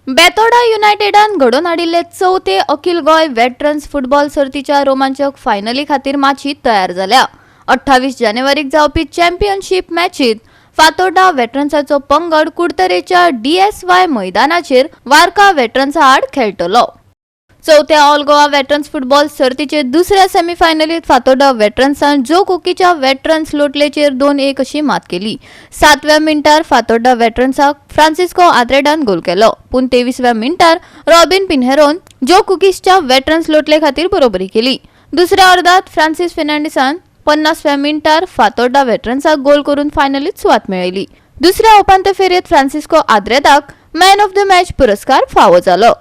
बेतोडा युनायटेडान घडोवन हाडिल्ले चौथे अखिल गोय वेटरन्स फुटबॉल सर्तीच्या रोमांचक फायनली खातीर माची तयार जाल्या। 28 जानेवारीक जावपी चॅम्पियनशीप मॅचीत फातोर्डा वेटरन्साचो पंगड कुडतरेच्या DSY मैदानाचेर वार्का वेटरन्सा आड खेळटलो। चौथ्या ऑल गोवा वेटरन्स फुटबॉल सर्तीचे दुसऱ्या सेमीफायनलीत फातोर्डा वेटरन्सान जो कुकीच्या वेटरन्स लोटलेचेर 2-1 अशी मात केली। 7व्या मिनिटार फातोर्डा वेटरन्साक फ्रांसिस्को आद्रेडान गोल केलो, पूण 23व्या मिनिटार रॉबिन पिन्हेरोन जो कुकीसच्या वेटरन्स लोटले खातीर बरोबरी केली। दुसऱ्या अर्धात फ्रांसिस फेर्नांडिसान 50व्या मिनिटार फातोर्डा वेटरन्साक गोल करून फायनलीत सुवात मेळयली। दुसऱ्या उपांत्य फेरयेत फ्रांसिस्को आद्रेदाक मॅन ऑफ द मॅच पुरस्कार फावो जालो।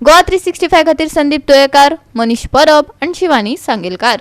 GOA365 खातीर संदीप तोयेकार, मनीष परब आणि शिवानी सांगेलकार।